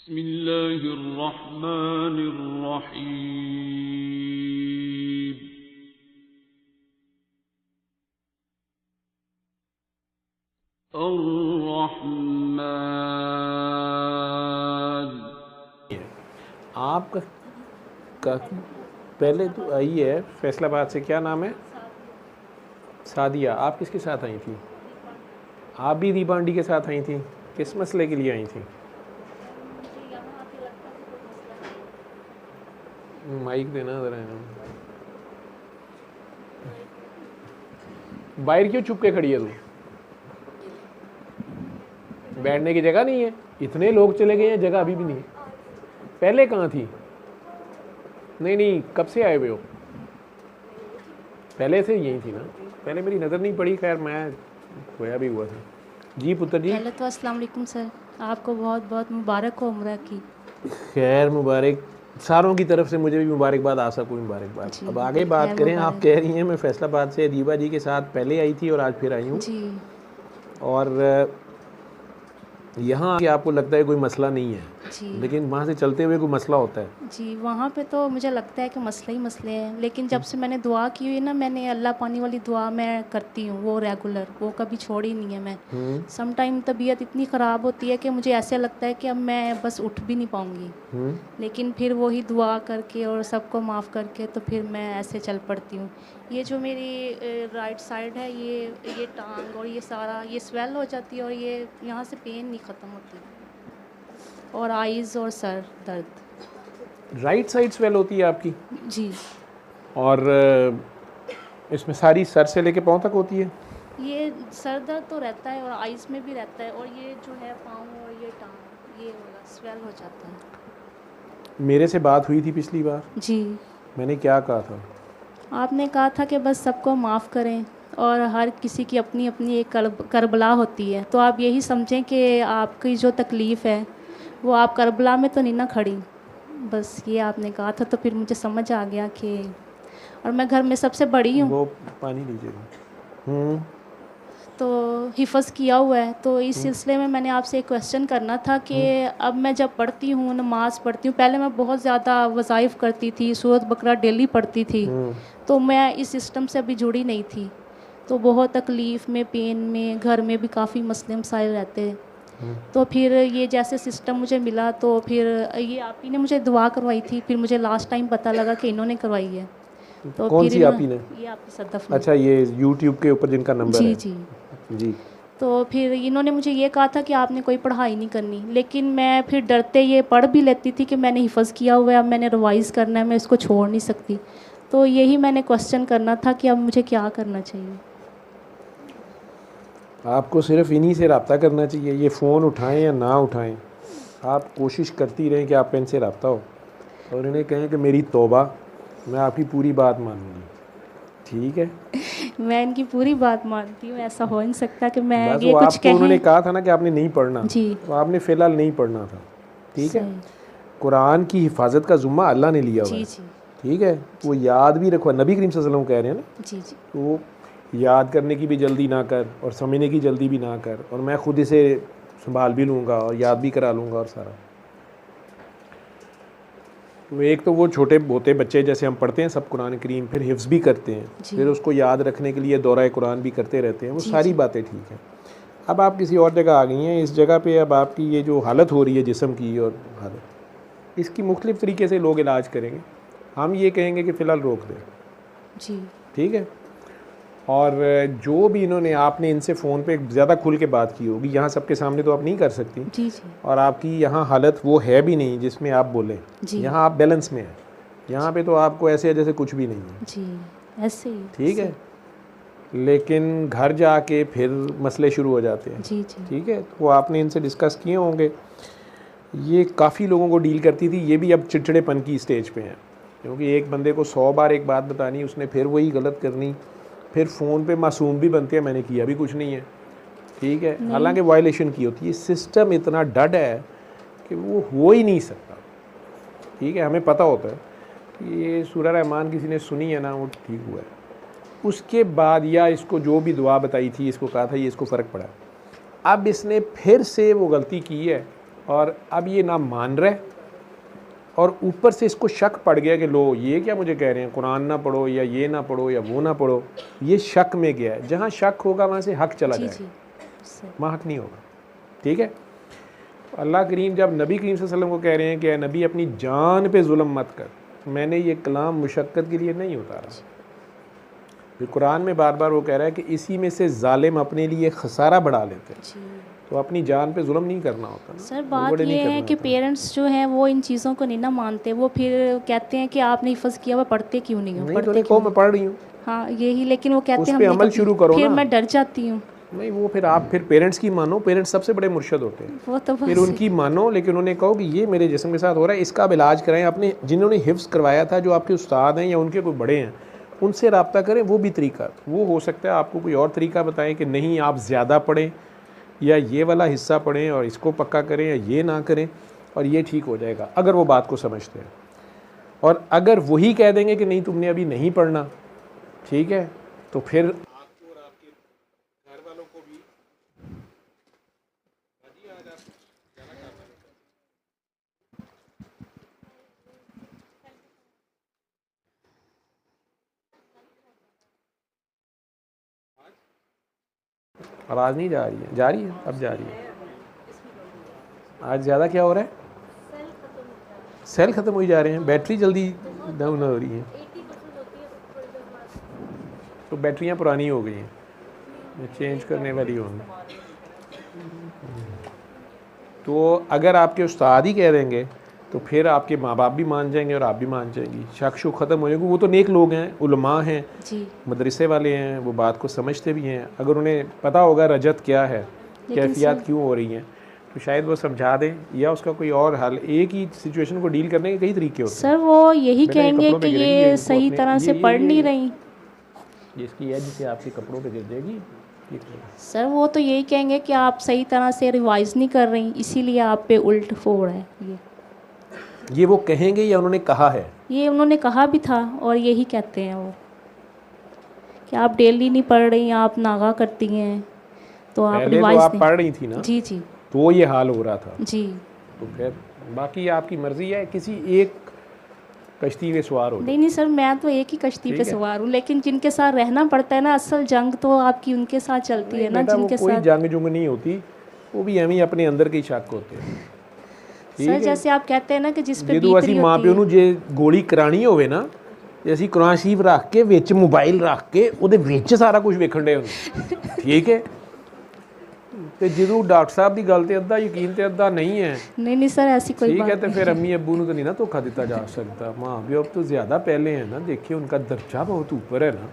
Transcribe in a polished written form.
बिस्मिल्लाहिर्रहमानिर्रहीम। अर्रहमान। आपका का, पहले तो आई है फैसलाबाद से, क्या नाम है? सादिया। आप किसके साथ आई थी? आप भी दीपा आंटी के साथ आई थी? किस मसले के लिए आई थी? माइक देना ज़रा। बाहर क्यों चुप के खड़ी है तू? बैठने की जगह नहीं है? इतने लोग चले गए हैं, जगह अभी भी नहीं है। पहले कहाँ थी? नहीं, कब से आए हुए हो? पहले से यही थी ना? पहले मेरी नज़र नहीं पड़ी। खैर, मैं खोया भी हुआ था। जी पुत्र जी। पहले तो अस्सलाम वालेकुम सर, आपको बहुत बहुत मुबारक हो उम्र की। खैर मुबारक, सारों की तरफ से मुझे भी मुबारकबाद, आशा को मुबारकबाद। अब आगे बात करें। आप कह रही हैं मैं फैसलाबाद से दीपा जी के साथ पहले आई थी और आज फिर आई हूँ जी। और यहाँ कि आपको लगता है कोई मसला नहीं है जी। लेकिन वहाँ से चलते हुए कोई मसला होता है। जी, वहाँ पे तो मुझे लगता है कि मसले ही मसले हैं, लेकिन जब से मैंने दुआ की हुई ना, मैंने अल्लाह पानी वाली दुआ मैं करती हूँ, वो रेगुलर, वो कभी छोड़ी नहीं है मैं। सम टाइम तबीयत इतनी ख़राब होती है कि मुझे ऐसे लगता है कि अब मैं बस उठ भी नहीं पाऊँगी, लेकिन फिर वही दुआ करके और सबको माफ़ करके तो फिर मैं ऐसे चल पड़ती हूँ। ये जो मेरी राइट साइड है, ये टांग और ये सारा ये स्वेल हो जाती है और ये यहाँ से पेन नहीं ख़त्म होती, और आइज़ और सर दर्द। राइट साइड स्वेल होती है आपकी? जी। और इसमें सारी सर से लेके पाँव तक होती है? ये सर दर्द तो रहता है और आइज़ में भी रहता है, और ये जो है पाँव और ये टांग, ये वाला स्वेल हो जाता है। मेरे से बात हुई थी पिछली बार। जी। मैंने क्या कहा था? आपने कहा था कि बस सबको माफ़ करें और हर किसी की अपनी अपनी एक करबला होती है, तो आप यही समझें कि आपकी जो तकलीफ़ है वो आप करबला में तो नहीं ना खड़ी। बस ये आपने कहा था, तो फिर मुझे समझ आ गया कि, और मैं घर में सबसे बड़ी हूँ। वो पानी लीजिएगा। तो हिफ़्ज़ किया हुआ है, तो इस सिलसिले में मैंने आपसे एक क्वेश्चन करना था कि अब मैं जब पढ़ती हूँ, नमाज़ पढ़ती हूँ, पहले मैं बहुत ज़्यादा वज़ाइफ़ करती थी, सूरत बकरा डेली पढ़ती थी, तो मैं इस सिस्टम से अभी जुड़ी नहीं थी, तो बहुत तकलीफ़ में, पेन में, घर में भी काफ़ी मसले मसाइल रहते हैं। तो फिर ये जैसे सिस्टम मुझे मिला, तो फिर ये आप ही ने मुझे दुआ करवाई थी, फिर मुझे लास्ट टाइम पता लगा कि इन्होंने करवाई है। तो कौन फिर सी आप ही ने? ये आपकी सदफ ने। अच्छा, ये यूट्यूब के ऊपर जिनका नंबर है? जी। जी। तो फिर इन्होंने मुझे ये कहा था कि आपने कोई पढ़ाई नहीं करनी, लेकिन मैं फिर डरते ये पढ़ भी लेती थी कि मैंने हिफ़्ज़ किया हुआ है, अब मैंने रिवाइज़ करना है, मैं इसको छोड़ नहीं सकती। तो यही मैंने क्वेश्चन करना था कि अब मुझे क्या करना चाहिए। आपको सिर्फ इन्हीं से रब्ता करना चाहिए। ये फ़ोन उठाएं या ना उठाएं, आप कोशिश करती रहें कि आपका इनसे रब्ता हो और इन्हें कहें कि मेरी तौबा, मैं आपकी पूरी बात मानूंगी। ठीक है? मैं इनकी पूरी बात मानती हूँ, ऐसा हो नहीं सकता कि मैं बस ये वो कुछ आपको उन्होंने कहें। कहा था ना कि आपने नहीं पढ़ना, जी। तो आपने फ़िलहाल नहीं पढ़ना था। ठीक है? सही। कुरान की हिफाजत का ज़ुम्मा अल्लाह ने लिया हुआ है। जी। ठीक है? वो याद भी रखो, नबी करीम सल्लल्लाहु अलैहि वसल्लम कह रहे हैं ना। जी। तो याद करने की भी जल्दी ना कर और समझने की जल्दी भी ना कर, और मैं खुद इसे संभाल भी लूँगा और याद भी करा लूँगा और सारा। तो एक तो वो छोटे बोते बच्चे जैसे हम पढ़ते हैं सब कुरान करीम, फिर हिफ्ज़ भी करते हैं, फिर उसको याद रखने के लिए दौरा कुरान भी करते रहते हैं, वो सारी बातें ठीक हैं। अब आप किसी और जगह आ गई हैं, इस जगह पे अब आपकी ये जो हालत हो रही है जिस्म की और हालत, इसकी मुख्तलिफ़ तरीके से लोग इलाज करेंगे। हम ये कहेंगे कि फ़िलहाल रोक दें। जी। ठीक है? और जो भी इन्होंने, आपने इनसे फ़ोन पे ज़्यादा खुल के बात की होगी, यहाँ सबके सामने तो आप नहीं कर सकती। जी। और आपकी यहाँ हालत वो है भी नहीं जिसमें आप बोलें। यहाँ आप बैलेंस में हैं, यहाँ पे तो आपको ऐसे है जैसे कुछ भी नहीं है। जी, ऐसे ही। ठीक है? लेकिन घर जाके फिर मसले शुरू हो जाते हैं। जी। ठीक है? तो वो आपने इनसे डिस्कस किए होंगे। ये काफ़ी लोगों को डील करती थी, ये भी अब चिड़चिड़ेपन की स्टेज पे हैं, क्योंकि एक बंदे को 100 बार एक बात बतानी, उसने फिर वही गलत करनी, फिर फ़ोन पे मासूम भी बनते हैं, मैंने किया भी कुछ नहीं है। ठीक है? हालांकि वायलेशन की होती है। सिस्टम इतना डड है कि वो हो ही नहीं सकता। ठीक है? हमें पता होता है कि ये सूरह रहमान किसी ने सुनी है ना, वो ठीक हुआ है। उसके बाद या इसको जो भी दुआ बताई थी, इसको कहा था ये इसको फ़र्क पड़ा, अब इसने फिर से वो गलती की है और अब ये ना मान रहे और ऊपर से इसको शक पड़ गया कि लो ये क्या मुझे कह रहे हैं कुरान ना पढ़ो या ये ना पढ़ो या वो ना पढ़ो, ये शक में गया है। जहाँ शक होगा वहाँ से हक चला जाएगा, वहाँ हक नहीं होगा। ठीक है, अल्लाह करीम जब नबी करीम सल्लल्लाहु अलैहि वसल्लम को कह रहे हैं कि नबी अपनी जान पे जुल्म मत कर, मैंने ये कलाम मुशक्क़त के लिए नहीं उतारा। फिर कुरान में बार बार वो कह रहा है कि इसी में से जालिम अपने लिए खसारा बढ़ा लेते हैं, तो अपनी जान पे जुल्म नहीं करना होता ना। सर बात ये है कि पेरेंट्स जो हैं वो इन चीज़ों को नहीं ना मानते, वो फिर कहते हैं कि आपने हिफ्ज़ किया, वो पढ़ते क्यों नहीं हो? नहीं तो मैं पढ़ रही हूँ, हाँ यही, लेकिन वो कहते हैं उस पे अमल शुरू करो फिर ना। मैं डर जाती हूँ। नहीं वो फिर आप फिर पेरेंट्स की मानो, पेरेंट्स सबसे बड़े मुर्शद होते हैं, वो तो फिर उनकी मानो, लेकिन उन्हें कहो कि ये मेरे जिस्म के साथ हो रहा है, इसका आप इलाज कराएं। अपने जिन्होंने हिफ्ज़ करवाया था, जो आपके उस्ताद हैं या उनके कोई बड़े हैं, उनसे रब्ता करें। वो भी तरीका, वो हो सकता है आपको कोई और तरीका बताएं कि नहीं आप ज़्यादा पढ़ें या ये वाला हिस्सा पढ़ें और इसको पक्का करें या ये ना करें और ये ठीक हो जाएगा, अगर वो बात को समझते हैं। और अगर वही कह देंगे कि नहीं तुमने अभी नहीं पढ़ना, ठीक है, तो फिर आपको और आपके घर वालों को भी आवाज़ नहीं जा रही है, जा रही है, अब जा रही है। आज ज़्यादा क्या हो रहा है? सेल ख़त्म हो जा रहे हैं, बैटरी जल्दी डाउन हो रही है, तो बैटरियाँ पुरानी हो गई हैं, चेंज करने वाली होंगी। तो अगर आपके उस्ताद ही कह देंगे तो फिर आपके माँ बाप भी मान जाएंगे और आप भी मान जाएंगी, शक शुक ख़त्म हो जाएगी। वो तो नेक लोग हैं, उलमा हैं, मदरसे वाले हैं, वो बात को समझते भी हैं। अगर उन्हें पता होगा रजत क्या है, कैफियत क्यों हो रही हैं, तो शायद वो समझा दें या उसका कोई और हल। एक ही सिचुएशन को डील करने के कई तरीके होते हैं। सर वो यही कहेंगे कि ये सही तरह से पढ़ नहीं रही, जिसकी एज से आपके कपड़ों पे गिर जाएगी। सर वो तो यही कहेंगे कि आप सही तरह से रिवाइज नहीं कर रही, इसीलिए आप पे उल्ट फोड़ है। ये वो कहेंगे या उन्होंने कहा है? ये उन्होंने कहा भी था और यही कहते हैं वो कि आप डेली नहीं पढ़ रही, आप नागा करती हैं, तो आप रिवाइज तो आप पढ़ रही थी ना? जी जी, तो ये हाल हो रहा था जी। तो फिर बाकी आपकी मर्जी है, किसी एक कश्ती पे सवार हो। नहीं सर, मैं तो एक ही कश्ती पे सवार हूँ, लेकिन जिनके साथ रहना पड़ता है ना, असल जंग तो आपकी उनके साथ चलती है ना, जिनके साथ। कोई जंग जुंग नहीं होती, वो भी हमें अपने अंदर के शक होते हैं। सर जैसे आप कहते हैं ना कि जिस पे बीत रही होती है, माँ प्यो ਨੂੰ ਜੇ ਗੋਲੀ ਕਰਾਣੀ ਹੋਵੇ ਨਾ, ਤੇ ਅਸੀਂ ਕੁਰਾਨ ਸ਼ਰੀਫ ਰੱਖ ਕੇ ਵਿੱਚ ਮੋਬਾਈਲ ਰੱਖ ਕੇ ਉਹਦੇ ਵਿੱਚ ਸਾਰਾ ਕੁਝ ਵੇਖਣ ਦੇ ਹੁੰਦੇ, ਠੀਕ ਹੈ। ਤੇ ਜਦੋਂ ਡਾਕਟਰ ਸਾਹਿਬ ਦੀ ਗੱਲ ਤੇ ਅੱਧਾ ਯਕੀਨ ਤੇ ਅੱਧਾ ਨਹੀਂ ਹੈ, नहीं सर ऐसी कोई ठीक बात है, तो फिर अम्मी अब्बू ਨੂੰ तो नहीं ना धोखा दिता जा सकता। माँ प्यो अब तो ज़्यादा पहले हैं ना, देखिए उनका दर्जा बहुत ऊपर है ना।